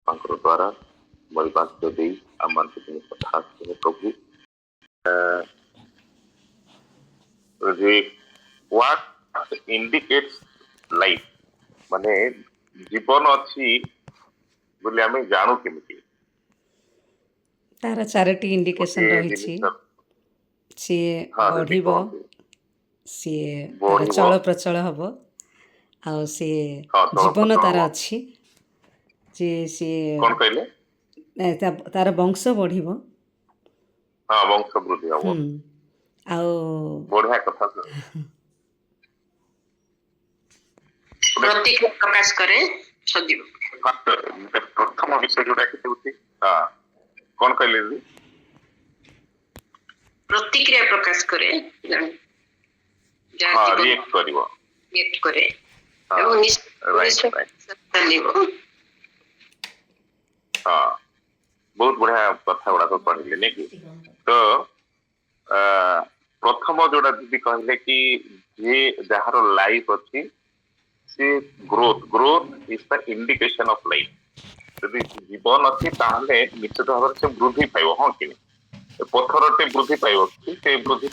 द्वारा मई दे आम कथा प्रभु व्हाट इंडिकेट्स लाइफ माने जीवन अच्छी बोले आम जानू केमिति तार चारोटी इंडिकेशन गोटे रही जिनिस सी हाँ दीदी बढ़ कहतु सी तार बढ़िबो चल प्रचल हम आ सी हाँ जीवन चलप्रचल तार हबो अच्छी जे सी कौन कहले तार वंश बढ़ हाँ वंश वृद्धि हबो बढ़िया कथा सर प्रतिक्रिया प्रकाश करे सजीव प्रथम विषय जोटा कि हाँ कौन कहले दीदी प्रतिक्रिया प्रकाश करे हाँ रिएक्ट करिवो रिएक्ट करे हाँ राइट हाँ बहुत बढ़िया कथा गुड़ा तो पढ़िले नहीं कि तो प्रथम जोड़ा दीदी कहले कि जे जहार लाइफ अच्छी से growth is the indication of life यदि जीवन अच्छी ताहले निश्चित भाव से वृद्धि पाइबो हाँ कि पत्थरटे वृद्धि पाइबो कि से वृद्धि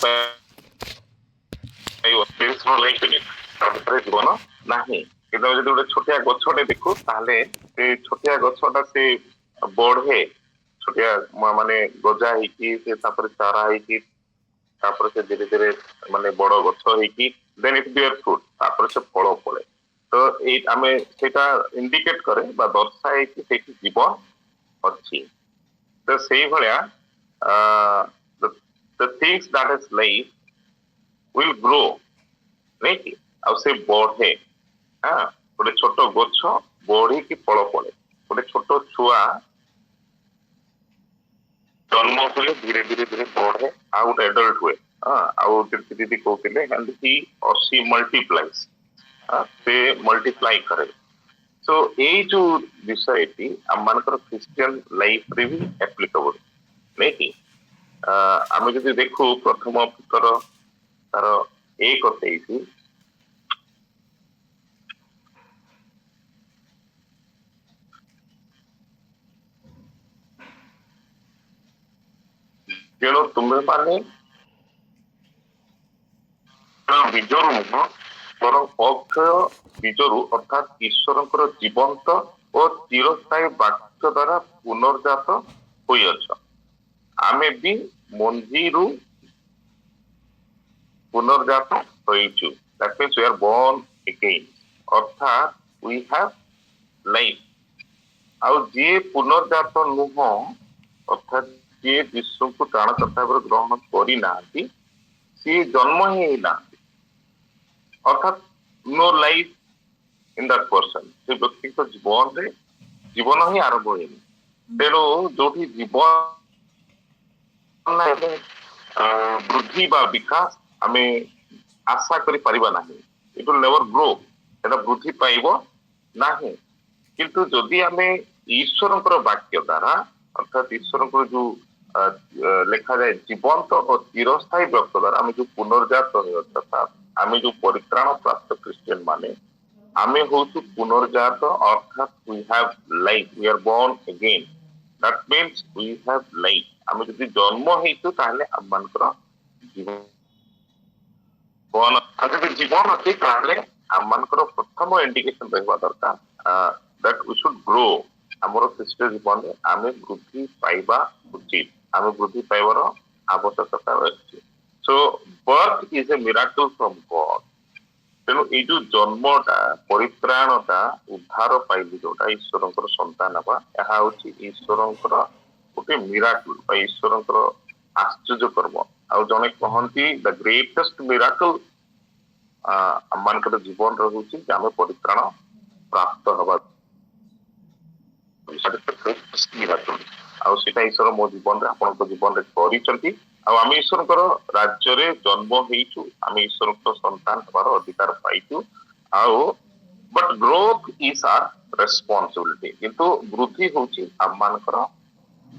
पाइबो स्पिरिचुअल लाइफ नहीं जीवन नाही किंतु यदि गोटे छोटिया गछटे देखु ताहले से छोटिया गछटा से बढ़े छोटिया माने गजा ହେଇକି से तापर चारा ହେଇକି तापर से धीरे धीरे माने बड़ गछ ହେଇକି देन इट बियर फ्रूट तापर से फल फले तो ए आमे सेटा इंडिकेट करे बा दर्शाए कि सेठी जीवन अछि तो सेही भलिया the things that is life will grow नहीं कि आ से बढ़े हाँ गोटे छोट गछ बढ़ी कि फल फले गोटे छोट छुआ जन्म हुए धीरे धीरे धीरे बढ़े आ गोटे एडल्ट हुए आउ दीदी कहते एंड ही और सी मल्टीप्लाइज से मल्टीप्लाई करे सो ये जो विषय आम मानकर क्रिश्चियन लाइफ रे भी एप्लिकेबल नहीं कि आम जब देखु प्रथम पुत्र तार 1:23 तेणु तुम्हें माने बीजरू नुह बर अक्षय बीजरू अर्थात ईश्वर जीवंत और चिरस्थायी वाक्य द्वारा पुनर्जात होइछ आमे भी मंजीरू पुनर्जात होइछु that means we are born again अर्थात वी हैव लाइफ आउ जे पुनर्जात नुह अर्थात जे विश्व को प्राणकर्ता ग्रहण करना सी जन्म ही ना अर्थात no life in that person से व्यक्ति जीवन रे जीवन ही आरंभ होनी तेणु जो जीवन वृद्धि बा विकास आम आशा करि परिबा नाही इट विल नेवर ग्रो एटा वृद्धि पाइबो नाही किंतु जदि आम ईश्वर वाक्य द्वारा अर्थात ईश्वर जो लेखा जाए जीवंत और चिरस्थायी व्यक्त द्वारा आम जो पुनर्जात अर्थात आम जो परित्राण प्राप्त क्रिश्चियन माने आमे हूँ पुनर्जात अर्थात we have life we are born again that means we have life आम जब जन्म हेतु ताहले आम मानकर जीवन जब जीवन अच्छी ताहले आम मानकर प्रथम इंडिकेशन रहबा दरकार दैट वी शुड ग्रो आमर ख्रीष्ट जीवन में आम वृद्धि पाइबा उचित आम वृद्धि पाइबार आवश्यकता रही so birth is a miracle from God तेणु ये जो जन्मटा परित्राणटा उद्धार पाइली जोटा ईश्वर संतान हवा यह हूँ ईश्वर गोटे मिराकल ईश्वर आश्चर्य कर्म आ जने कहती द ग्रेटेस्ट मिराकल आम मान जीवन रोचे आम परित्राण प्राप्त हवा आईश्वर मो जीवन आप जीवन में आम ईश्वर राज्य जन्म हो आम ईश्वर संतान हमार अधिकार पाइचु आउ but growth is our responsibility किंतु वृद्धि हूँ आम मानकर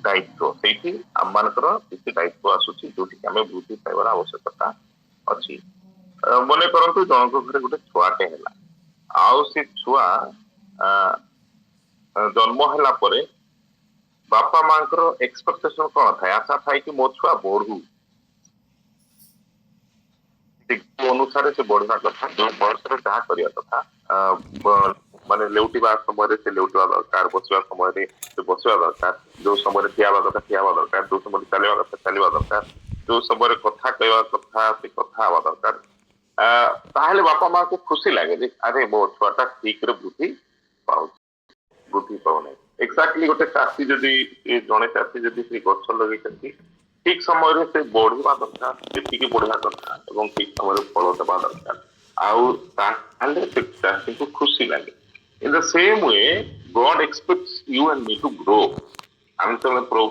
दायित्व से आम मानकर किसी दायित्व आसूची जो आम वृद्धि पाइबार आवश्यकता अच्छी मन करतु जनक घर गोटे छुआटे है आउ से छुआ जन्म है परे बापा मांकर एक्सपेक्टेशन कौन था आशा था कि मो छुआ बढ़ू अनुसार से बढ़ा कथा जो बयस जहाँ करवा कथा माने लेउटिबा समय से लेउटिबा दरकार बसवा समय से बसवा दरकार जो समय ठियाबा कथा ठियाबा दरकार जो समय चलवा कथा चलवा दरकार जो समय कथा कहवा कथा से कथा हवा दरकार ताहले बापा माँ को खुशी लगे जे अरे मो छुआटा ठीक रे वृद्धि पाउने एक्जाक्टली गोटे चाषी जदि जड़े चाषी जदि से गछ लगे ठीक समय से बढ़वा दरकार जी बढ़ा दरकार और ठीक समय फल देवा दरकार आउ ताहले से चाषी को खुशी लगे in the same way God expects you and me to grow आम तो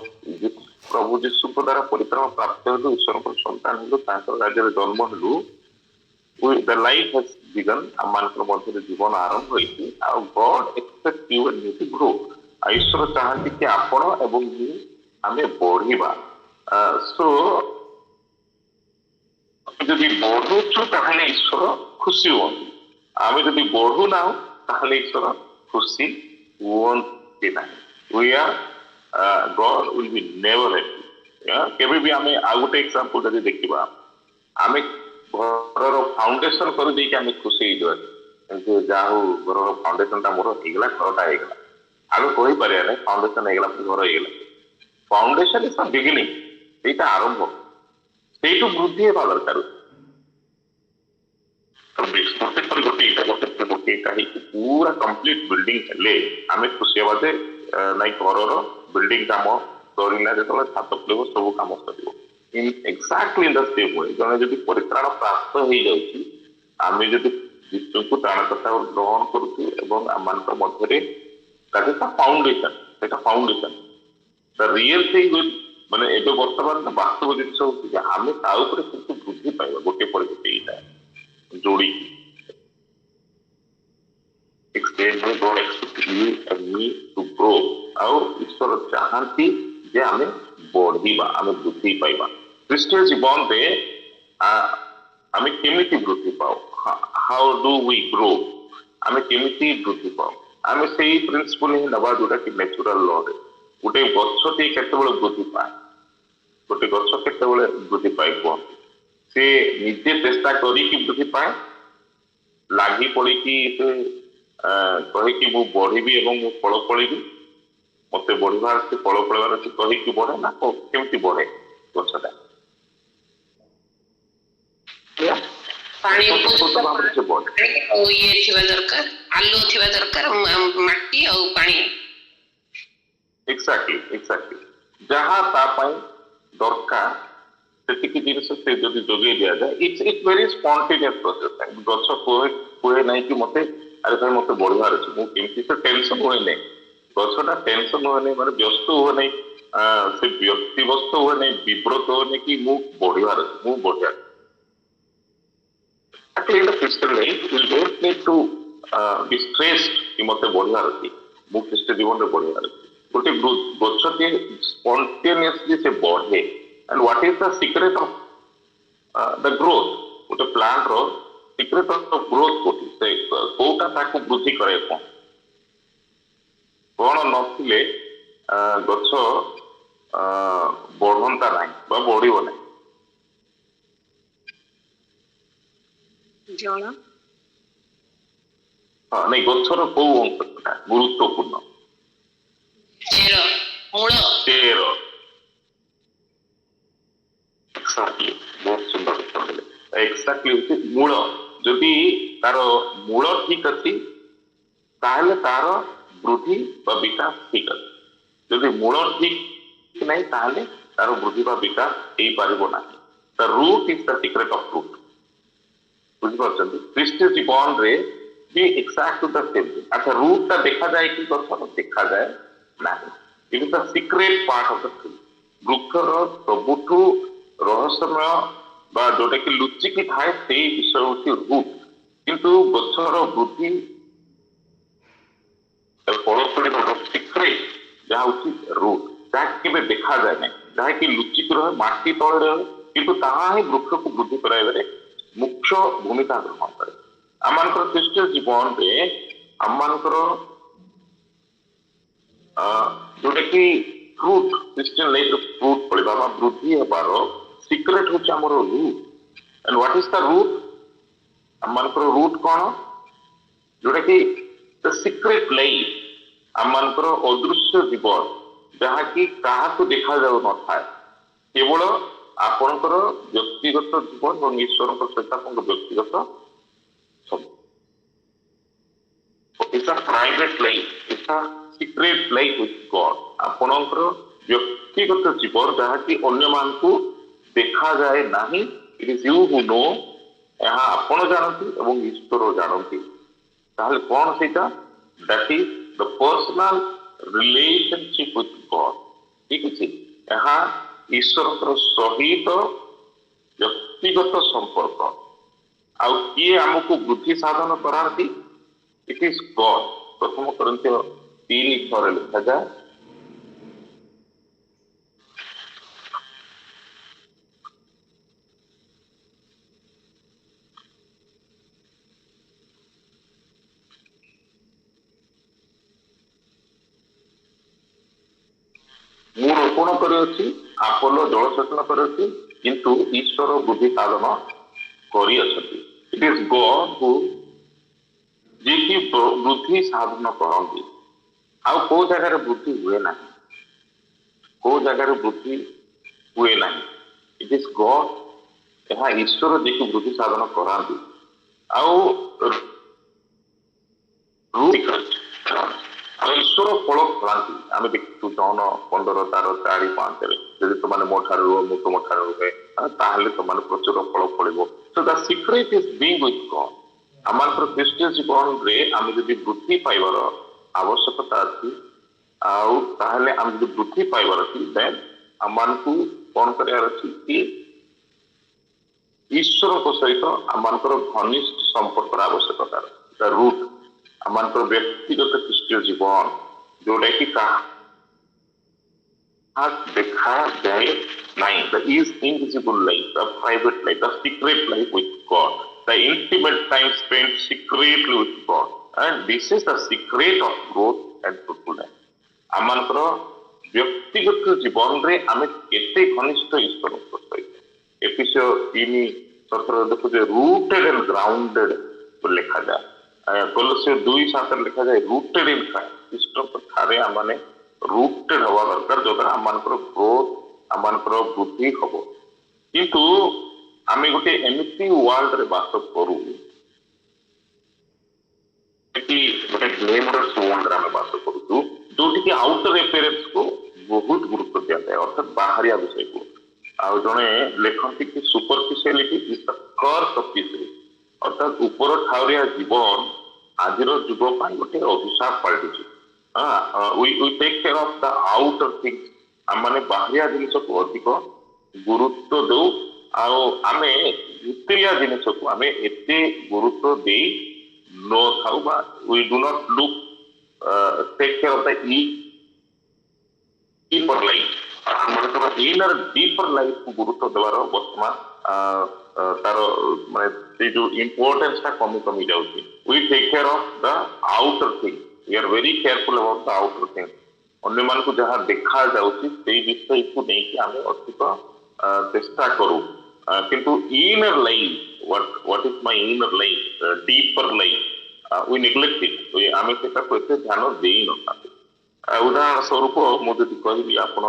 प्रभु जीशु द्वारा परित्राण प्राप्त हलु ईश्वर संतान हलु राज्य जन्म हलु the life has begun आमମାନଙ୍କର ମଧ୍ୟରେ ଜୀବନ ଆରମ୍ଭ ହୋଇଛି ଆଉ God expects you and me to grow ଈଶ୍ୱର ଚାହାନ୍ତି କି ଆପଣ ଏବଂ ମୁଁ ଆମେ ବଢିବା so ଯଦି ବଢୁଛୁ ତାହେଲେ ଈଶ୍ୱର ଖୁସି ହୁଅନ୍ତି ଆମେ ଯଦି ବଢୁ ନାହୁଁ ତାହେଲେ ଈଶ୍ୱର ଖୁସି ହୁଅନ୍ତି ନାହିଁ we are God will be never happy କେବେ ବି ଆମେ ଆଉ ଗୋଟେ ଏକ୍ସାମ୍ପଲ ଯଦି ଦେଖିବା ଆମେ घर फाउंडेशन कर देके आमे खुशी हो जहा घर फाउंडेशन टा मोर होगला घरटा होगला आगे कही पारे ना फाउंडेशन होगला घर होगला फाउंडेशन इज द बिगिनिंग एटा आरंभ सेटू वृद्धि हेबा दरकार गोटे पूरा कंप्लीट बिल्डिंग हेले आमे खुशी हेबा जे नाइ घरर बिल्डिंग काम सरीला जेतले छात पड़िबो सब काम सरीबो in exactly in the same way जने जदि परित्राण प्राप्त हो जाउची आमे जदि जीसु को प्राण कथा ग्रहण करूची एवं आमानक मध्यरे दैट इज द फाउंडेशन सेटा फाउंडेशन द रियल थिंग माने एबे वर्तमान वास्तव जिनिस होची जे आमे ता ऊपर किछु बुद्धि पाइबा गोटे पर गोटे इटा जोड़ी एक्सटेंड में God expect you and me to grow और ईश्वर चाहती जे आमे बढ़िबा आमे वृद्धि पाइबा ख्रीष्टीय जीवन रे आमे केमिति वृद्धि पाओ हाउ डू वी ग्रो आमे केमिति वृद्धि पाओ आमे सेही प्रिंसिपल ही नबा जोटा कि नेचुरल लॉ रे गोटे गछटी केतेबेले वृद्धि पाए गोटे गछ केतेबेले वृद्धि पाए कोन से निजे चेष्टा करी कि वृद्धि पाए लागि पड़ी कि से कहे कि मु बढ़िबी एवं मु फल फलिबी मते बढ़िबार से फल फलबार से कहि कि बढ़े ना केमति बढ़े गछटा पानी ये थिबा दरकार आलू थिबा दरकार माटी और पानी एक्जेक्टली जहां ता पई दरकार सेतिकी जिनिस से जदि जोगे दिया जाए इट्स वेरी स्पॉन्टेनियस प्रोसेस गछ कोहे नहीं कि मते अरे भाई मते बढ़िबार अछि मु केमति से टेंशन होय नै गछटा टेंशन होय नै माने व्यस्त होय नै से व्यक्तिवस्त होय नै विब्रत होय नै कि मु बढ़िबार अछि मु बढ़िया Actually, in the Christian life, we don't need to be stressed कि मते बढ़िया रखी मु ख्रीष्ट जीवन रे बढ़िया रखी गोटे गछ के स्पॉन्टेनियसली से बढ़े and what is the secret of the growth गोटे प्लांट रो सीक्रेट ऑफ ग्रोथ कोठी से कोटा ताको वृद्धि करे कोन नथिले गछ बढ़ंता नाही बा बढ़िबो नाही जल हाँ नहीं गछर को अंशटा गुरुत्वपूर्ण चेर मूल चेर एक्जेक्टली बहुत सुंदर कहले एक्जेक्टली होती मूल जदि तार मूल ठीक अछि ताहले तार वृद्धि व विकास ठीक अछि जदि मूल ठीक नहीं ताहले तार वृद्धि व विकास एई पारिबो नाही the root is the secret of fruit बुझिपारछन्ति ख्रीष्टीय जीवन रे भी एक्जेक्ट द सेम अच्छा रूट ता देखा जाए कि गछ देखा जाए नाही it is the secret part of the tree वृक्षर सबुठु रहस्यमय बा जोटा कि लुचि की थाए सेही विषय होची रूट किंतु गछर वृद्धि फल फलिबार सीक्रेट जहाँ होची रूट जहाँ केबे देखा जाए नहीं जहाँ कि लुचि की रहे माटी तले रहे किंतु ताहा ही वृक्ष को वृद्धि कराइबारे मुख्य भूमिका ग्रहण करे आमर ख्रीष्टीय जीवन रे आमर जोटा कि फ्रूट क्रिस्चियन लाइफ फ्रूट पड़वा बा वृद्धि हेबार सिक्रेट होची हमर root and what is the root हमर रूट कोन जोटा कि द सिक्रेट लाइफ हमर अदृश्य जीवन जहा कि काहाको देखा जाउ न थाए केवल आपनकर व्यक्तिगत जीवन और ईश्वर सहित आप व्यक्तिगत it's a private life, it's a secret life with God. आपनकर व्यक्तिगत जीवन जहा कि अन्य मान को देखा जाए नहीं. It is you who know. यहाँ आपण जानती एवं ईश्वर जानती. ताहले कौन सेटा? That is the personal relationship with God. ठीक है? यहाँ ईश्वर सहित व्यक्तिगत संपर्क. आउ किए हमको बुद्धि साधन कराती? It is God. प्रथम कोरिन्थियो 3:6 लिखा जाए ମୁଁ ରୋପଣ କରିଅଛି ଆପୋଲୋ ଜଳସେଚନ କରିଅଛି କିନ୍ତୁ ଈଶ୍ୱର ବୁଦ୍ଧି ସାଧନ କରିଅଛନ୍ତି. It is God who जे कि बुद्धि साधन करती आउ को जगह बुद्धि हुए ना को जगह बुद्धि हुए ना. इट इज गॉड यहाँ ईश्वर जे कि बुद्धि साधन कराती आउ ईश्वर फल फलांती आम देखु जौन 15 तार 4-5 यदि तुम मो ठार रुह मु तुम ठार रुहे तुम प्रचुर फल फल. So the secret is being with God. आमर क्रिस्टीय जीवन रे आम जदि वृद्धि पाइबार आवश्यकता अच्छी आने आम जब वृद्धि पाइबार अच्छी देन आम को कौन करार अच्छी कि ईश्वर सहित आम घनिष्ठ संपर्क आवश्यकता. द रूट आम व्यक्तिगत क्रिस्टीय जीवन जोटा कि देखा जाए नहीं. The is invisible life, the private life, the secret life with God, the intimate time spent secretly with God, and this is the secret of growth and fruitfulness. Amonkar व्यक्तिगत जीवन रे आमे केते घनिष्ठ ईश्वर सहित एफिसियो 3:17 देखो जे रूटेड एंड ग्राउंडेड लिखा जाए. कोलोसियो 2:7 लिखा जाए रूटेड इन क्राइस्ट. ईश्वर पर थारे आमने रूटेड हवा दरकार जो आमनकर ग्रोथ आमनकर वृद्धि हबो. किंतु आमे गोटे एमती वर्ल्ड रे बास करू गोटे ग्लैमरस वर्ल्ड रे आमे बास करू जोटी कि आउटर अपीयरेंस को बहुत गुरुत्व दिया जाए अर्थात बाहरिया विषय को. आ जने लेखन्ति कि superficiality is the curse of this. अर्थात ऊपर ठाउरिया जीवन आजिर युग पाई गोटे अभिशाप पलटिछि. We take care of the outer things. आम बाहरिया जिनिस को अधिक गुरुत्व दो आमे भितरिया जिनिस को आमे एते गुरुत्व दे न थाउ बा we do not look take care of the deeper life. हमर इनर डीपर लाइफ को गुरुत्व देवार वर्तमान तार माने जो इंपोर्टेंस ता कमी कमी जाउची. We take care of the outer thing. We are very careful about the outer thing. अन्य मान को जहां देखा जाउची सेही विषय को नहीं कि आमे अधिक चेष्टा करू. किंतु inner life what is my inner life deeper life we neglect it. आमे सेटा को एते ध्यान देई न थाते. उदाहरण स्वरूप मु जदि कहबी आपण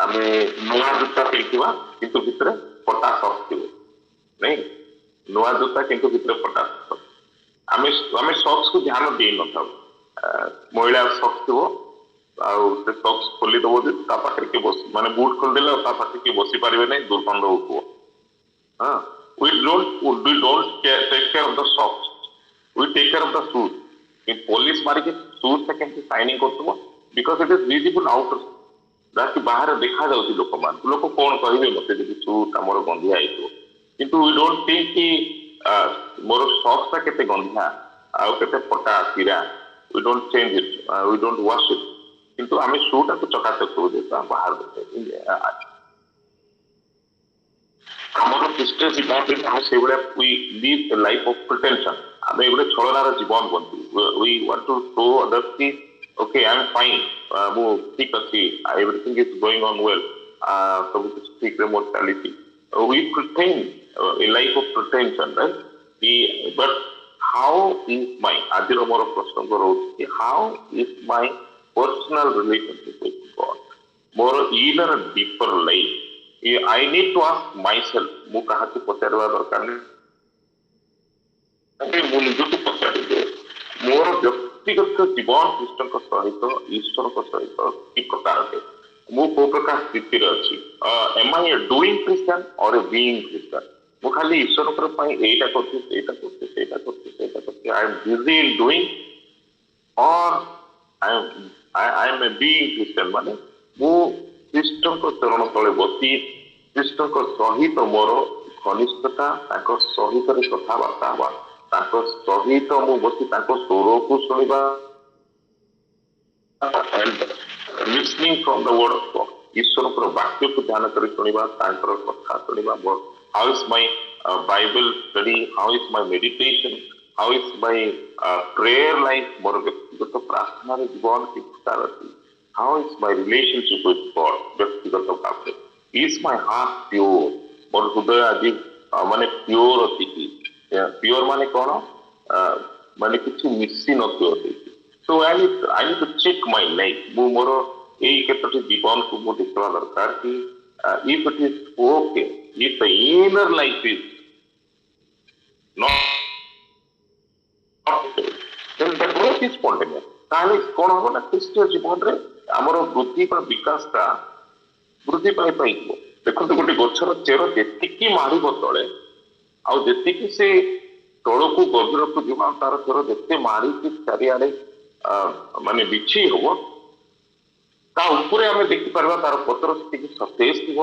आमे नुआ जूता पिंधिबा किंतु भितरे पटा सॉक्स थिबो नहीं. नुआ जूता किंतु भितरे पटा सॉक्स आमे सॉक्स को ध्यान देई न थाउ. महिला सॉक्स थिबो से सॉक्स खोली दबो जे ता पाखरे के बस माने बूट खोल देले ता पाखरे के बसी पारिबे नै दुर्गंध होतो. We don't take care of the socks. We take care of the shoes. इन पॉलिश मारी के शूज ता केमति शाइनिंग करतबो because it is visible outer. जाकि बाहर देखा जाउची लोक मान लोक कोन कहिबे मते जे शूज हमर गंधिया आइतो किंतु वी डोंट थिंक कि मोर सॉक्स ता केते गंधिया आ केते पटा किरा. We don't change it. We don't wash it. किंतु आमे शूटा को चकाचक करू देता बाहर देते हमरो क्रिस्टियन जीवन में हम से बड़ा we live a life of pretension. ଆମେ ଗୋଟେ ଛଳନାର ଜୀବନ ବଞ୍ଚୁ we want to show others କି okay I am fine ମୁଁ ଠିକ ଅଛି everything is going on well ସବୁ କିଛି ଠିକରେ ମୋର ଚାଲିଛି we pretend a life of pretension right but how is my ଆଜିର ମୋର ପ୍ରସଙ୍ଗ ରହୁଛି how is my personal relationship with God ମୋର inner deeper life I need to ask myself ମୁଁ କାହାକୁ ପଚାରିବା ଦରକାର ନାହିଁ ମୁଁ ନିଜକୁ ପଚାରିବେ ମୋର ବ୍ୟକ୍ତିଗତ ଜୀବନ ଖ୍ରୀଷ୍ଟଙ୍କ ସହିତ ଈଶ୍ୱରଙ୍କ ସହିତ କି ପ୍ରକାର ମୁଁ କୋଉ ପ୍ରକାର ସ୍ଥିତିରେ ଅଛି am I a doing Christian or a being Christian ମୁଁ ଖାଲି ଈଶ୍ୱରଙ୍କ ପାଇଁ ଏଇଟା କରୁଛି ସେଇଟା କରୁଛି ସେଇଟା କରୁଛି ସେଇଟା କରୁଛି I am busy in doing or I am a being Christian ମାନେ ମୁଁ ଖ୍ରୀଷ୍ଟଙ୍କ ଚରଣ ତଳେ ବସି ଖ୍ରୀଷ୍ଟଙ୍କ ସହିତ ମୋର ଘନିଷ୍ଠତା ତାଙ୍କ ସହିତରେ କଥାବାର୍ତ୍ତା ହେବା ତାଙ୍କ ସହିତ ମୁଁ ବସି ତାଙ୍କ ସ୍ୱରକୁ ଶୁଣିବା and listening from the word of God ଈଶ୍ୱରଙ୍କର ବାକ୍ୟକୁ ଧ୍ୟାନ କରି ଶୁଣିବା ତାଙ୍କର କଥା ଶୁଣିବା how is my Bible study how is my meditation how is my prayer life ମୋର ବ୍ୟକ୍ତିଗତ ପ୍ରାର୍ଥନାର ଜୀବନ କି ପ୍ରକାର ଅଛି how is my relationship with God ବ୍ୟକ୍ତିଗତ ଭାବରେ is my heart pure ମୋର ହୃଦୟ ଆଜି ମାନେ ପ୍ୟୁର ଅଛି କି ପ୍ୟୁର ମାନେ କଣ ମାନେ କିଛି ମିଶି ନଥିବ so I need to check my life ମୁଁ ମୋର ଏଇ କେତୋଟି ଜୀବନକୁ ମୁଁ ଦେଖିବା ଦରକାର କି if it is okay if the inner life is not then the growth is spontaneous ତାହେଲେ କଣ ହବ ନା ଖ୍ରୀଷ୍ଟୀୟ ଜୀବନରେ ଆମର ବୃଦ୍ଧି ବା ବିକାଶଟା ବୃଦ୍ଧି ପାଇଯିବ ଦେଖନ୍ତୁ ଗୋଟେ ଗଛର ଚେର ଯେତିକି ମାରିବ ତଳେ ଆଉ ଯେତିକି ସେ ତଳକୁ ଗଭୀରକୁ ଯିବ ତାର ଚେର ଯେତେ ମାରିକି ଚାରିଆଡେ ମାନେ ବିଛେଇ ହବ ତା ଉପରେ ଆମେ ଦେଖିପାରିବା ତାର ପତ୍ର ସେତିକି ସତେଜ ଥିବ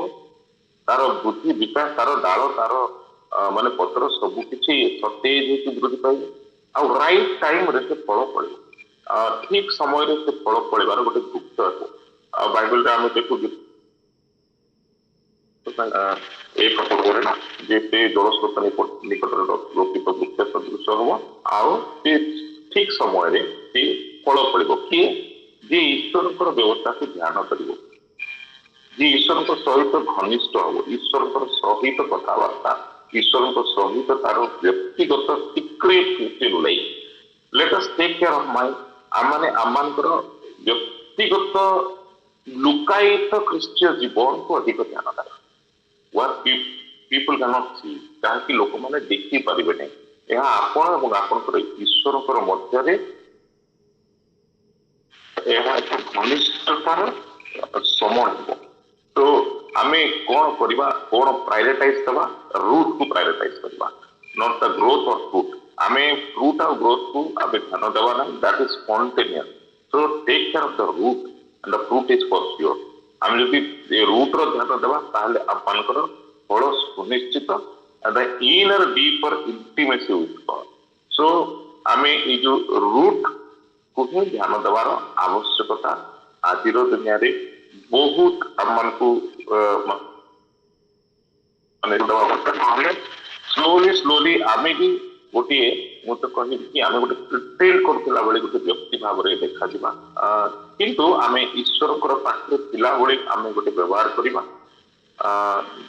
ତାର ବୃଦ୍ଧି ବିକାଶ ତାର ଡାଳ ତାର ମାନେ ପତ୍ର ସବୁ କିଛି ସତେଜ ହେଇକି ବୃଦ୍ଧି ପାଇବ ଆଉ ରାଇଟ୍ ଟାଇମରେ ସେ ଫଳ ଫଳିବ ଠିକ ସମୟରେ ସେ ଫଳ ଫଳିବାର ଗୋଟେ ଗୁପ୍ତ ଅଛି ଆଉ ବାଇବଲରେ ଆମେ ଦେଖୁ ଏ ପ୍ରକୃତରେ ଯେ ସେ ଜଳସ୍ରୋତ ନିକଟରେ ରୋପିତ ବୃକ୍ଷ ସଦୃଶ ହବ ଆଉ ସେ ଠିକ ସମୟରେ ସେ ଫଳ ଫଳିବ କିଏ ଯିଏ ଈଶ୍ୱରଙ୍କର ବ୍ୟବସ୍ଥାକୁ ଧ୍ୟାନ କରିବ ଯିଏ ଈଶ୍ୱରଙ୍କ ସହିତ ଘନିଷ୍ଠ ହବ ଈଶ୍ୱରଙ୍କର ସହିତ କଥାବାର୍ତ୍ତା ଈଶ୍ୱରଙ୍କ ସହିତ ତାର ବ୍ୟକ୍ତିଗତ secret life let us take care of my ଆମମାନେ ଆମମାନଙ୍କର ବ୍ୟକ୍ତିଗତ ଲୁକାୟିତ ଖ୍ରୀଷ୍ଟୀୟ ଜୀବନକୁ ଅଧିକ ଧ୍ୟାନ ଦେବା what people cannot see ଯାହାକି ଲୋକମାନେ ଦେଖିପାରିବେ ନାହିଁ ଏହା ଆପଣ ଏବଂ ଆପଣଙ୍କର ଈଶ୍ୱରଙ୍କର ମଧ୍ୟରେ ଏହା ଏକ ଘନିଷ୍ଠତାର ସମୟ ହେବ ତ ଆମେ କଣ କରିବା କଣ ପ୍ରାୟୋରିଟାଇଜ ଦେବା ରୁଟକୁ ପ୍ରାୟୋରିଟାଇଜ କରିବା not the growth of fruit ଆମେ ଫ୍ରୁଟ୍ ଆଉ ଗ୍ରୋଥକୁ ଆମେ ଧ୍ୟାନ ଦେବା ନାହିଁ that is spontaneous so take care of the root and the fruit is for sure ଆମେ ଯଦି ରୁଟର ଧ୍ୟାନ ଦେବା ତାହେଲେ ଆପଣଙ୍କର ଫଳ ସୁନିଶ୍ଚିତ the inner deeper intimacy with God so ଆମେ ଏଇ ଯୋଉ ରୁଟ୍ କୁ ହିଁ ଧ୍ୟାନ ଦେବାର ଆବଶ୍ୟକତା ଆଜିର ଦୁନିଆରେ ବହୁତ ଆମମାନଙ୍କୁ ମାନେ ଦେବା ଦରକାର ନହେଲେ ସ୍ଲୋଲି ଆମେ ବି ଗୋଟିଏ ମୁଁ ତ କହିବି କି ଆମେ ଗୋଟେ ପ୍ରିଟେଣ୍ଡ କରୁଥିଲା ବେଳେ ଗୋଟେ ବ୍ୟକ୍ତି ଭାବରେ ଦେଖାଯିବା କିନ୍ତୁ ଆମେ ଈଶ୍ୱରଙ୍କର ପାଖରେ ଥିଲାବେଳେ ଆମେ ଗୋଟେ ବ୍ୟବହାର କରିବା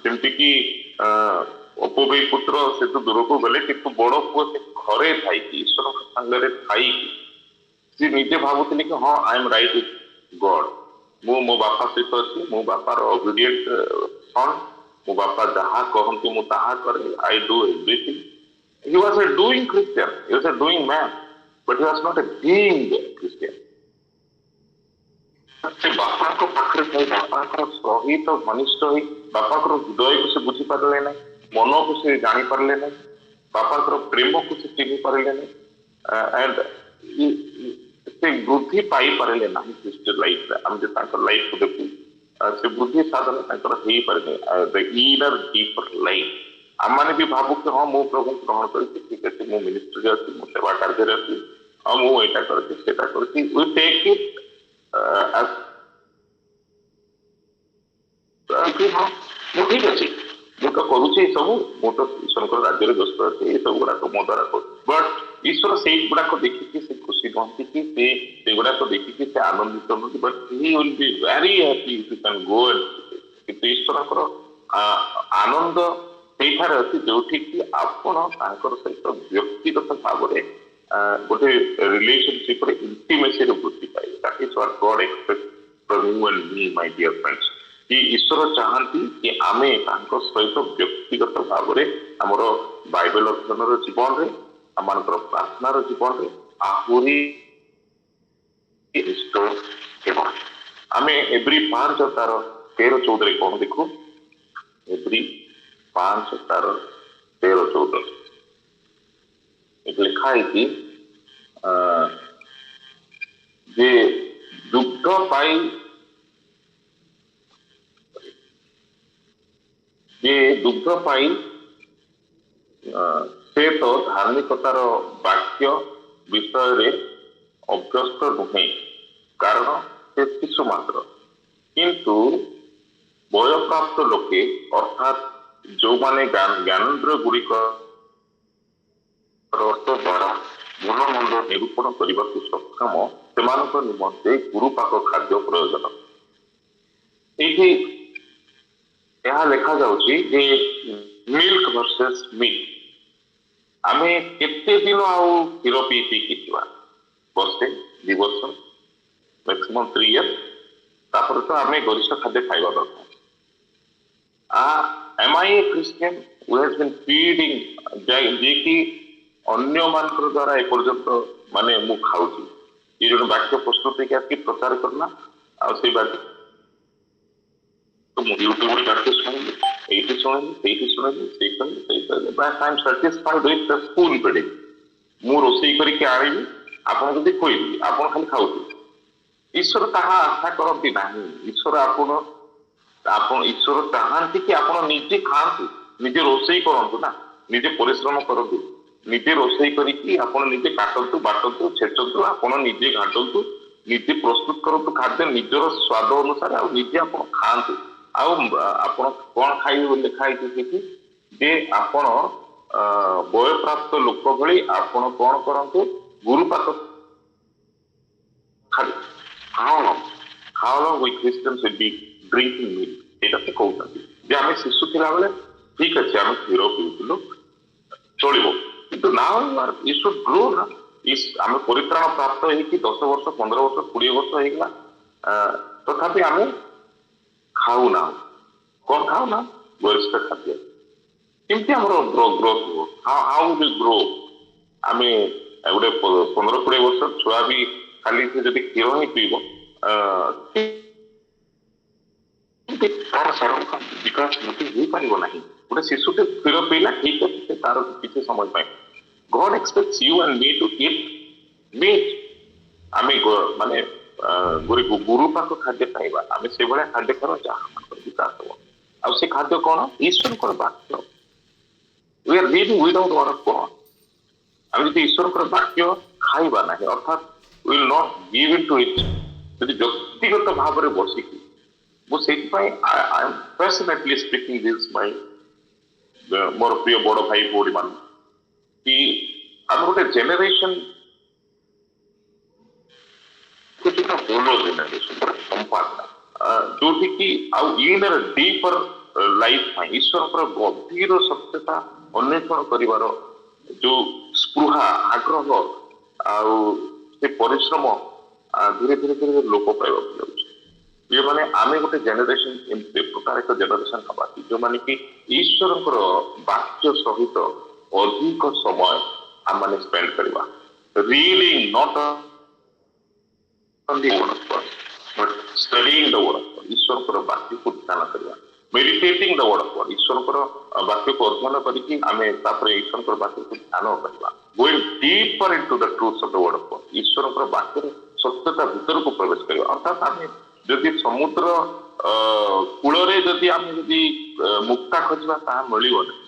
ଯେମିତିକି ଅପୋବେଇ ପୁତ୍ର ସେ ତ ଦୂରକୁ ଗଲେ କିନ୍ତୁ ବଡ ପୁଅ ସେ ଘରେ ଥାଇକି ଈଶ୍ୱରଙ୍କ ସାଙ୍ଗରେ ଥାଇକି ସେ ନିଜେ ଭାବୁଥିଲେ କି ହଁ ଆଇ ଏମ୍ ରାଇଟ୍ ୱିଥ୍ ଗଡ୍ ମୁଁ ମୋ ବାପା ସହିତ ଅଛି ମୋ ବାପାର ଓବିଡିଏଣ୍ଟ ସନ୍ ମୋ ବାପା ଯାହା କହନ୍ତି ମୁଁ ତାହା କରେ I do everything he was a doing Christian he was a doing man but he was not a being Christian ସେ ବାପାଙ୍କ ପାଖରେ ଥାଇ ବାପାଙ୍କର ସହିତ ଘନିଷ୍ଠ ହୋଇ ବାପାଙ୍କର ହୃଦୟକୁ ସେ ବୁଝିପାରିଲେ ନାହିଁ ମନକୁ ସେ ଜାଣିପାରିଲେ ନାହିଁ ବାପାଙ୍କର ପ୍ରେମକୁ ସେ ଚିହ୍ନି ପାରିଲେ ନାହିଁ ଆଣ୍ଡ ସେ ବୃଦ୍ଧି ପାଇପାରିଲେ ନାହିଁ ଖ୍ରୀଷ୍ଟୀୟ ଲାଇଫରେ ଆମେ ଯଦି ତାଙ୍କର ଲାଇଫକୁ ଦେଖୁ ସେ ବୃଦ୍ଧି ସାଧନ ତାଙ୍କର ହେଇପାରିନି ଦ ଇନର ଡିପର ଲାଇଫ ଆମମାନେ ବି ଭାବୁ କି ହଁ ମୁଁ ପ୍ରଭୁଙ୍କୁ ଗ୍ରହଣ କରିଛି ଠିକ ଅଛି ମୁଁ ମିନିଷ୍ଟ୍ରିରେ ଅଛି ମୁଁ ସେବା କାର୍ଯ୍ୟରେ ଅଛି ଆଉ ମୁଁ ଏଇଟା କରିଛି ସେଇଟା କରିଛି ୱି ଟେକ୍ ଇଟ୍ ହଁ ମୁଁ ଠିକ ଅଛି ମୁଁ ତ କରୁଛି ଏଇ ସବୁ ମୁଁ ତ ଈଶ୍ୱରଙ୍କର ରାଜ୍ୟରେ ବ୍ୟସ୍ତ ଅଛି ଏଇ ସବୁ ଗୁଡାକ ମୋ ଦ୍ୱାରା କରୁଛି ବଟ୍ ईश्वर से गुड़ाक देखिए से खुशी नुहति कि से गुड़ाक देखिए से आनंदित नुहति but he will be very happy if you can go and ईश्वर आनंद ସେଇଠାରେ ଅଛି ଯୋଉଠି କି ଆପଣ ତାଙ୍କର ସହିତ ବ୍ୟକ୍ତିଗତ ଭାବରେ ଗୋଟେ ରିଲେସନସିପ ରେ ଇଣ୍ଟିମେସିରେ ବୃଦ୍ଧି ପାଇବେ that is what God expects from you and me my dear friends कि ईश्वर चाहती कि आमे ताଙ୍କ ସହିତ ବ୍ୟକ୍ତିଗତ ଭାବରେ ଆମର ବାଇବେଲ ଅଧ୍ୟୟନର ଜୀବନରେ ଆମମାନଙ୍କର ପ୍ରାର୍ଥନାର ଜୀବନରେ ଆହୁରି ନିଷ୍ଠ ହେବ ଆମେ ଏଭ୍ରି 5 ତାର 13-14 କଣ ଦେଖୁ ଏଭ୍ରି 5 ତାର 13-14 लिखा है कि जे दुग्ध पाई से तो धार्मिकतार वाक्य विषय अभ्यस्त नुहे कारण से शिशु मात्र किंतु वयप्राप्त लोके अर्थात जो माने ज्ञानेन्द्र गुड़िक द्वारा भल मंद निरूपण करने को सक्षम से निमंते गुरुपाक खाद्य प्रयोजन ये लिखा जाउछि जे मिल्क वर्सेस मीट आमे केते दिन आउ क्षीर पी पी किवा वर्षे 2 वर्ष मैक्सिमम 3 इयर्स तापर तो आमे गरिष्ठ खाद्य खाइबा दरकार am I a Christian who has been feeding जे कि अन्य मानकर द्वारा ए पर्यंत माने मु खाउची ये जो वाक्य प्रस्तुत के आके प्रचार करना आ से बात तो मु यूट्यूब रे वाक्य सुनली एठी सुनली से बस I am satisfied with the spoon feeding मु रोसई करी के आइबी आपन जदी खोइबी आपन खाली खाउची ईश्वर ताहा आशा करती नाही ईश्वर आपन ईश्वर चाहती कि आपन निजे खांतु निजे रोसई करंतु ना निजे परिश्रम करंतु निजे रोसई करी आपण निजे काटंतु बाटंतु छेचंतु आपण निजे घाटंतु निजे प्रस्तुत करंतु खाद्य निजर स्वाद अनुसार आ निजे आपण खांतु आपण कोन खाइबे बोले खाइते कि जे आपण बय प्राप्त लोक भली आपण कोन करंतु गुरुपाक how long we Christians will be drinking milk एटा से कहउछथि जे आमे शिशु थिला बेले ठीक अछि आमे क्षीर पिउथुलो चलिबो किंतु नाउ यू शुड ग्रो ना इस आमे परित्राण प्राप्त है कि 10 वर्ष 15 वर्ष 20 वर्ष हो गला तथापि आमे खाऊ ना कौन खाऊ ना वरिष्ठ खाद्य किंतु हमरो ग्रोथ हो हाउ विल ग्रो आमे गोटे 15-20 वर्ष छुआ भी खाली से जदी क्षीर ही पीबो तार सारा विकास नहीं हो पारिबो नाही गोटे शिशु के क्षीर पीला ठीक है तार किसी समय पाए God expects you and me to eat meat आमे माने गुरु पाक खाद्य खाइबा आमे से भले खाद्य करो जहां विकास हो अब से खाद्य कोन ईश्वर कर वाक्य we are living without word of God आमे यदि ईश्वर कर वाक्य खाइबा नाही अर्थात we will not give into it यदि व्यक्तिगत भाव रे बसी की वो सेट पाए I am passionately speaking this my मोर प्रिय बड़ भाई भौणी मान कि हम गोटे जेनेरेशन कुछ बोलो जेनेरेशन संपादना जो कि आउ इनर डीपर लाइफ ईश्वर पर गभीर सत्यता अन्वेषण करिवार जो स्पृहा आग्रह आउ से परिश्रम धीरे धीरे धीरे लोप पाइबा जाउछ ये माने आमे गोटे जेनेरेशन प्रकार एक जेनेरेशन हवा जो माने कि ईश्वर वाक्य सहित अधिक समय आम मैंने स्पेंड करवा reading not only word of God but studying the word of God ईश्वर को वाक्य को ध्यान करवा meditating the word of God ईश्वर को वाक्य को अध्ययन करके आमे तापर ईश्वर को वाक्य को ध्यान करवा going deeper into the truths of the word of God ईश्वर को वाक्य सत्यता भीतर को प्रवेश करवा अर्थात आमे जदि समुद्र कूल रे जदि आमे जदि मुक्ता खोजवा ता मिलिबो नै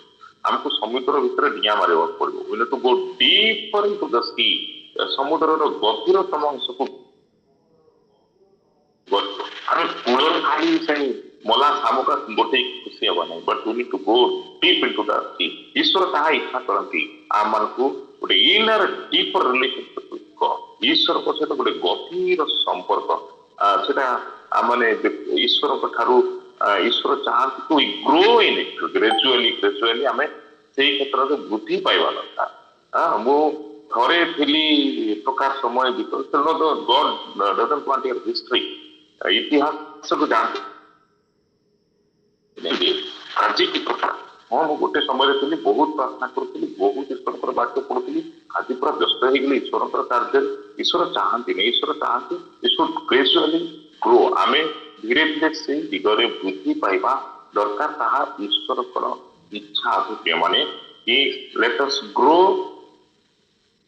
हमको समुद्र भीतर डिया मारे पड़ो we to go deeper into the sea समुद्र गभीरतम अंश को आम कूल खाली से मला शामुका गोटे खुशी हम ना but we need to go deep into the sea ईश्वर ताहा इच्छा करती आम मान को ଗୋଟେ inner deeper relationship with God, ଈଶ୍ୱରଙ୍କ ସହିତ ଗୋଟେ ଗଭୀର ସମ୍ପର୍କ। ସେଟା ମାନେ ଈଶ୍ୱରଙ୍କ ଠାରୁ ଈଶ୍ୱର ଚାହାନ୍ତି to grow in it, gradually ଆମେ ସେଇ କ୍ଷେତ୍ରରେ ବୃଦ୍ଧି ପାଇବା ଦରକାର। ମୁଁ ଥରେ ଥିଲି ପ୍ରକାର ସମୟ ଭିତରେ, ଗଡ୍ ଡଜଣ୍ଟ ୱାଣ୍ଟ ୟୋର ହିଷ୍ଟ୍ରି, ଇତିହାସକୁ ଯାଆନ୍ତି ଆଜି କି କଥା। ହଁ, ମୁଁ ଗୋଟେ ସମୟରେ ଥିଲି, ବହୁତ ପ୍ରାର୍ଥନା କରୁଥିଲି, ବହୁତ ଈଶ୍ୱରଙ୍କର ବାକ୍ୟ ପଢୁଥିଲି, ଆଜି ପୁରା ବ୍ୟସ୍ତ ହେଇଗଲି ଈଶ୍ୱରଙ୍କର କାର୍ଯ୍ୟରେ। ଈଶ୍ୱର ଚାହାନ୍ତିନି, ଈଶ୍ୱର ଚାହାନ୍ତି ଗ୍ରାଜୁଆଲି ଗ୍ରୋ, ଆମେ ଧୀରେ ଧୀରେ ସେଇ ଦିଗରେ ବୃଦ୍ଧି ପାଇବା ଦରକାର। ତାହା ଈଶ୍ୱରଙ୍କର ଇଚ୍ଛା ଆସୁଛି, ମାନେ କି let us grow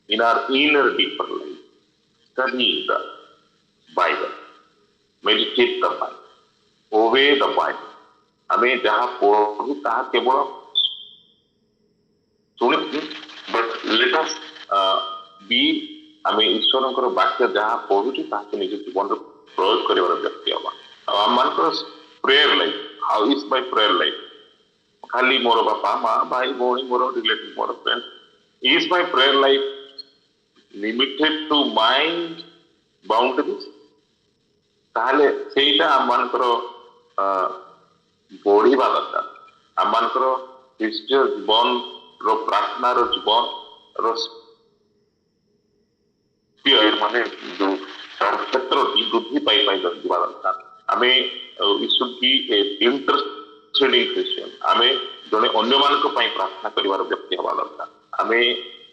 in our inner deeper life, study the Bible, meditate the Bible, obey the Bible। ଆମେ ଯାହା ପଢୁ ତାହା କେବଳ ଶୁଣିଛୁ, ବଟ୍ let us be, ଆମେ ଈଶ୍ୱରଙ୍କର ବାକ୍ୟ ଯାହା ପଢୁଛୁ ତାହାକୁ ନିଜ ଜୀବନରେ ପ୍ରୟୋଗ କରିବାର ବ୍ୟକ୍ତି ହବା। ଆଉ ଆମମାନଙ୍କର prayer life, how is my prayer life, ଖାଲି ମୋର ବାପା ମା ଭାଇ ଭଉଣୀ ମୋର ରିଲେଟିଭ ମୋର friend, is my prayer life limited to my boundaries, ତାହେଲେ ସେଇଟା ଆମମାନଙ୍କର ବଢିବା ଦରକାର। ଆମମାନଙ୍କର ଖ୍ରୀଷ୍ଟୀୟ ଜୀବନର ପ୍ରାର୍ଥନାର ଜୀବନର ମାନେ ଯୋଉ କ୍ଷେତ୍ରଟି ବୃଦ୍ଧି ପାଇ ଯିବା ଦରକାର। ଆମେ ଆମେ ଜଣେ ଅନ୍ୟମାନଙ୍କ ପାଇଁ ପ୍ରାର୍ଥନା କରିବାର ବ୍ୟକ୍ତି ହେବା ଦରକାର। ଆମେ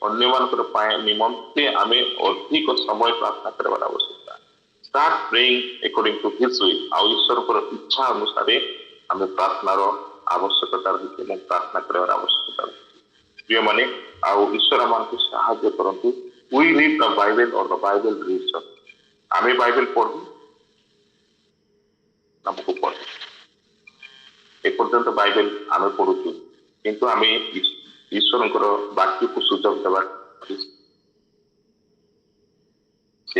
ଅନ୍ୟମାନଙ୍କର ନିମନ୍ତେ ଆମେ ଅଧିକ ସମୟ ପ୍ରାର୍ଥନା କରିବାର ଆବଶ୍ୟକତା। Start praying according to his will, ଆଉ ଈଶ୍ୱରଙ୍କର ଇଚ୍ଛା ଅନୁସାରେ ଆମେ ପ୍ରାର୍ଥନାର ଆବଶ୍ୟକତା ରହିଛି ଏବଂ ପ୍ରାର୍ଥନା କରିବାର ଆବଶ୍ୟକତା ରହିଛି। ପ୍ରିୟମାନେ, ଆଉ ଈଶ୍ୱର ଆମମାନଙ୍କୁ ସାହାଯ୍ୟ କରନ୍ତୁ। We read the Bible or the Bible reads us। ଆମେ ବାଇବେଲ ପଢୁ, ଆମକୁ ପଢୁ। ଏପର୍ଯ୍ୟନ୍ତ ବାଇବେଲ ଆମେ ପଢୁଛୁ, କିନ୍ତୁ ଆମେ ଈଶ୍ୱରଙ୍କର ବାକ୍ୟକୁ ସୁଯୋଗ ଦେବା।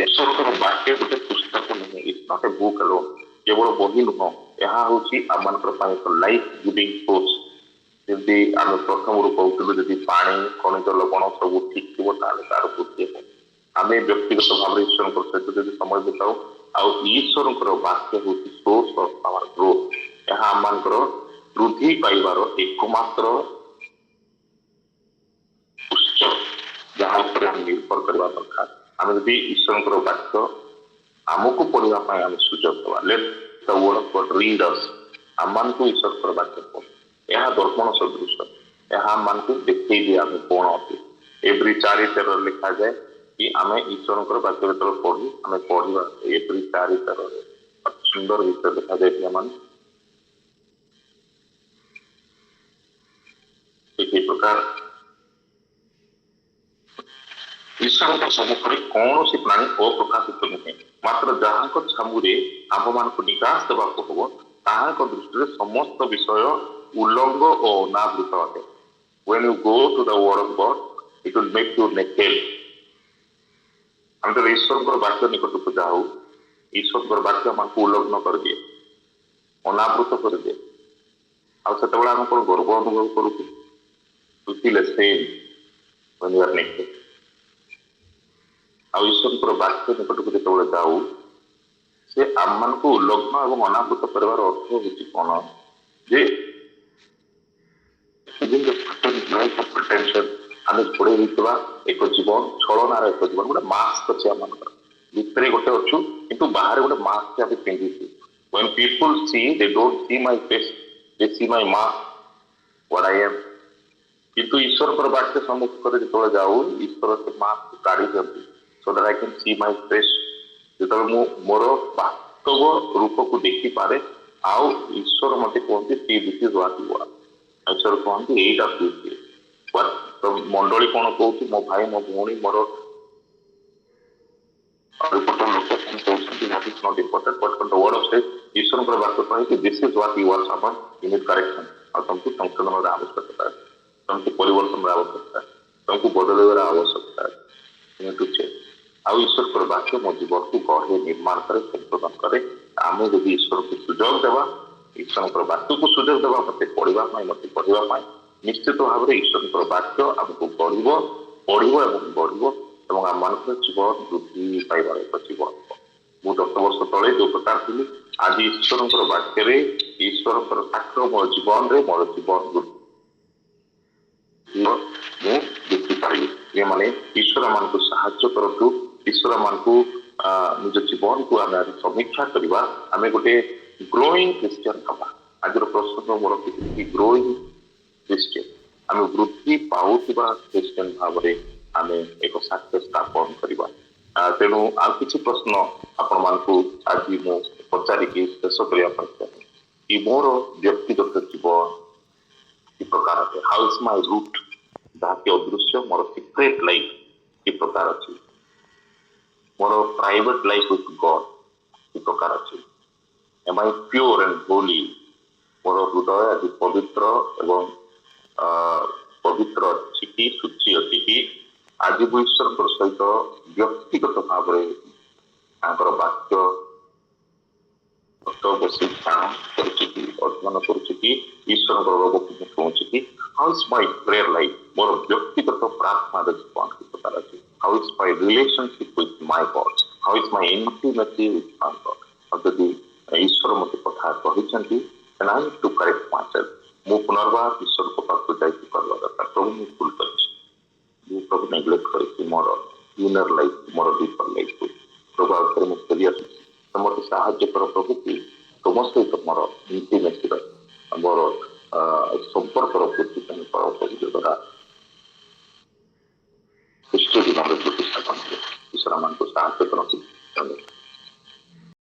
ଈଶ୍ୱରଙ୍କର ବାକ୍ୟ ଗୋଟେ ପୁସ୍ତକ ନୁହେଁ, it's not a book alone, କେବଳ ବହି ନୁହଁ, ଏହା ହେଉଛି ଆମମାନଙ୍କର ପାଇଁ ଏକ ଲାଇଫ ଗିଭିଂ ସୋର୍ସ। ଯେମିତି ଆମେ ପ୍ରଥମରୁ କହୁଥିଲୁ, ଯଦି ପାଣି ଖଣିଜ ଲବଣ ସବୁ ଠିକ ଥିବ ତାହେଲେ ତାର ବୃଦ୍ଧି ହେବ। ଆମେ ବ୍ୟକ୍ତିଗତ ଭାବରେ ଈଶ୍ୱରଙ୍କ ସହିତ ଯଦି ସମୟ ବିତାଉ, ଆଉ ଈଶ୍ୱରଙ୍କର ବାକ୍ୟ ହେଉଛି ସୋର୍ସ ଅଫ ଆୱାର ଗ୍ରୋଥ, ଏହା ଆମମାନଙ୍କର ବୃଦ୍ଧି ପାଇବାର ଏକମାତ୍ର ଉତ୍ସ, ଯାହା ଉପରେ ଆମେ ନିର୍ଭର କରିବା ଦରକାର। ଆମେ ଯଦି ଈଶ୍ୱରଙ୍କର ବାକ୍ୟ ଆମକୁ ପଢିବା ପାଇଁ ଆମେ ସୁଯୋଗ ଦେବା, let the word of God read us, ଆମମାନଙ୍କୁ ଈଶ୍ୱରଙ୍କର ବାକ୍ୟ ପଢୁ, ଏହା ଦର୍ପଣ ସଦୃଶ, ଏହା ଆମମାନଙ୍କୁ ଦେଖେଇ ଦିଏ ଆମେ କଣ ଅଟେ। ଏଭ୍ରି 4:13 ଲେଖାଯାଏ କି ଆମେ ଈଶ୍ୱରଙ୍କର ବାକ୍ୟ ଯେତେବେଳେ ପଢୁ, ଆମେ ପଢିବା ଏଭ୍ରି 4:13 ଅତି ସୁନ୍ଦର ବିଷୟ ଲେଖାଯାଏ। ପିଲାମାନେ, ଏହି ପ୍ରକାର ଈଶ୍ୱରଙ୍କ ସମ୍ମୁଖରେ କୌଣସି ପ୍ରାଣୀ ଅପ୍ରକାଶିତ ନୁହେଁ, ମାତ୍ର ଯାହାଙ୍କ ଛାମୁରେ ଆମ୍ଭମାନଙ୍କୁ ନିକାଶ ଦେବାକୁ ହବ, ତାହାଙ୍କ ଦୃଷ୍ଟିରେ ସମସ୍ତ ବିଷୟ ଉଲ୍ଲଙ୍ଘ ଓ ଅନାବୃତ ଅଟେ। When you go to the word of God, it will make you naked। ଆମେ ଯେତେବେଳେ ଈଶ୍ୱରଙ୍କର ବାକ୍ୟ ନିକଟକୁ ଯାଉ, ଈଶ୍ୱରଙ୍କର ବାକ୍ୟ ଆମକୁ ଉଲ୍ଲଗ୍ନ କରିଦିଏ, ଅନାବୃତ କରିଦିଏ। ଆଉ ସେତେବେଳେ ଆମେ କଣ ଗର୍ବ ଅନୁଭବ କରୁଛୁ? You feel ashamed when you are naked। ଆଉ ଈଶ୍ୱରଙ୍କର ବାକ୍ୟ ନିକଟକୁ ଯେତେବେଳେ ଯାଉ, ସେ ଆମମାନଙ୍କୁ ଉଲ୍ଲଗ୍ନ ଏବଂ ଅନାବୃତ କରିବାର ଅର୍ଥ ହେଉଛି କଣ? ଯେ ଆମେ ଘୋଡେଇ ହେଇଥିବା ଏକ ଜୀବନ, ଛଳନାର ଏକ ଜୀବନ, ଗୋଟେ ମାସ୍କ ଅଛି ଆମମାନଙ୍କର ଭିତରେ ଗୋଟେ ଅଛୁ, କିନ୍ତୁ ବାହାରେ ଗୋଟେ ମାସ୍କ ଆମେ ପିନ୍ଧିଛୁ। When people see, they don't see my face, they see my mask, what I am। କିନ୍ତୁ ଈଶ୍ୱରଙ୍କର ବାକ୍ୟ ସମ୍ମୁଖରେ ଯେତେବେଳେ ଯାଉ, ଈଶ୍ୱର ସେ ମାସ୍କ କାଢି ଦିଅନ୍ତି, so that I can see my face। ଯେତେବେଳେ ମୁଁ ମୋର ବାସ୍ତବ ରୂପକୁ ଦେଖିପାରେ, ଆଉ ଈଶ୍ୱର ମତେ କୁହନ୍ତି see this is what you are। ଈଶ୍ୱର କୁହନ୍ତି ଏଇଟା ତୁ କିଏ। ତ ମଣ୍ଡଳୀ କଣ କହୁଛି, ମୋ ଭାଇ ମୋ ଭଉଣୀ ମୋର ଲୋକ କଣ କହୁଛନ୍ତି, that is not important, but the word of says, ଈଶ୍ୱରଙ୍କର ବାକ୍ୟ କହିକି this is what you are, someone you need correction। ଆଉ ତମକୁ ସଂଶୋଧନର ଆବଶ୍ୟକତା ଅଛି, ତମକୁ ପରିବର୍ତ୍ତନର ଆବଶ୍ୟକତା, ତମକୁ ବଦଳାଇବାର ଆବଶ୍ୟକତା ଅଛି। ଆଉ ଈଶ୍ୱରଙ୍କର ବାକ୍ୟ ମୋ ଜୀବନକୁ ଗଢେ, ନିର୍ମାଣ କରେ, ସଂଶୋଧନ କରେ। ଆମେ ଯଦି ଈଶ୍ୱରକୁ ସୁଯୋଗ ଦେବା, ଈଶ୍ୱରଙ୍କର ବାକ୍ୟକୁ ସୁଯୋଗ ଦେବା, ମତେ ପଢିବା ପାଇଁ, ମତେ ପଢିବା ପାଇଁ, ନିଶ୍ଚିତ ଭାବରେ ଈଶ୍ୱରଙ୍କର ବାକ୍ୟ ଆମକୁ ଗଢିବ ବଢିବ ଏବଂ ବଢିବ ଏବଂ ଆମମାନଙ୍କର ଜୀବନ ବୃଦ୍ଧି ପାଇବାର ଏକ ଜୀବନ। ମୁଁ 10 ବର୍ଷ ତଳେ ଯୋଉ ପ୍ରକାର ଥିଲି ଆଜି ଈଶ୍ୱରଙ୍କର ବାକ୍ୟରେ ଈଶ୍ୱରଙ୍କର ସାକ୍ଷ୍ୟ ମୋ ଜୀବନରେ ମୋର ଜୀବନ ବୃଦ୍ଧି ମୁଁ ଦେଖିପାରିବି। ଏମାନେ ଈଶ୍ୱର ମାନଙ୍କୁ ସାହାଯ୍ୟ କରନ୍ତୁ। ଈଶ୍ୱର ମାନଙ୍କୁ ନିଜ ଜୀବନକୁ ଆମେ ଆଜି ସମୀକ୍ଷା କରିବା। ଆମେ ଗୋଟେ ଗ୍ରୋଇଂ ଖ୍ରୀଷ୍ଟିଆନ ହବା। ଆଜିର ପ୍ରଶ୍ନ ମୋର କିଛି ଗ୍ରୋଇଂ ଖ୍ରୀଷ୍ଟିଆନ, ଆମେ ବୃଦ୍ଧି ପାଉଥିବା ଖ୍ରୀଷ୍ଟିଆନ ଭାବରେ ଆମେ ଏକ ସାକ୍ଷ୍ୟ ସ୍ଥାପନ କରିବା। ତେଣୁ ଆଉ କିଛି ପ୍ରଶ୍ନ ଆପଣମାନଙ୍କୁ ଆଜି ମୁଁ ପଚାରିକି ଶେଷ କରିବା ପାଇଁ ଚାହେଁ କି ମୋର ବ୍ୟକ୍ତିଗତ ଜୀବନ କି ପ୍ରକାର ଅଛି, ହାଉ ଇଜ ମାଇ ରୁଟ୍, ଯାହାକି ଅଦୃଶ୍ୟ ମୋର ସିକ୍ରେଟ ଲାଇଫ କି ପ୍ରକାର ଅଛି, ମୋର ପ୍ରାଇଭେଟ ଲାଇଫ ୱିଥ ଗଡ କି ପ୍ରକାର ଅଛି, am I pure and holy, ମୋର ହୃଦୟ ଆଜି ପବିତ୍ର ଏବଂ ପବିତ୍ର ଅଛି କି ଶୁଚି ଅଛି କି, ଆଜି ମୁଁ ଈଶ୍ୱରଙ୍କ ସହିତ ବ୍ୟକ୍ତିଗତ ଭାବରେ ତାଙ୍କର ବାକ୍ୟ ବସି ଧ୍ୟାନ କରୁଛି କି ଅଧ୍ୟୟନ କରୁଛି କି ଈଶ୍ୱରଙ୍କର ରୋଗକୁ ମୁଁ ଶୁଣୁଛି କି, ହାଉ ଇଜ ମାଇ ପ୍ରେୟର ଲାଇଫ, ମୋର ବ୍ୟକ୍ତିଗତ ପ୍ରାର୍ଥନାର ଜୀବନ କି ପ୍ରକାର ଅଛି, ହାଉ is my relationship with my Garh, how is my intimacy with ମାଇ ଗଡ। ଆଉ ଯଦି ଈଶ୍ୱର ମୋତେ କଥା କହିଛନ୍ତି then I need to correct myself, ମୁଁ ପୁନର୍ବାର ଈଶ୍ୱରଙ୍କ ପାଖକୁ ଯାଇକି କରିବା ଦରକାର। ପ୍ରଭୁ ମୁଁ ଭୁଲ କରିଛି, ମୁଁ ପ୍ରଭୁ ନେଗ୍ଲେକ୍ଟ କରିଛି ମୋର ଇନର ଲାଇଫ, ମୋର ଡିପର ଲାଇଫକୁ। ପ୍ରଭୁ ଆଉ ଥରେ ମୁଁ ଫେରି ଆସୁଛି, ମୋତେ ସାହାଯ୍ୟ କର ପ୍ରଭୁ କି ତୁମ ସହିତ ମୋର ଇଣ୍ଟିମେସିର ମୋର ସମ୍ପର୍କର ବୃଦ୍ଧି ପାଇଁ କର ପ୍ରଭୁ, ଦ୍ୱାରା ଖ୍ରୀଷ୍ଟ ଜୀବନରେ ବୃଦ୍ଧି ସ୍ଥାପନ କରେ। ଈଶ୍ୱର ମାନଙ୍କୁ ସାହାଯ୍ୟ କରନ୍ତୁ।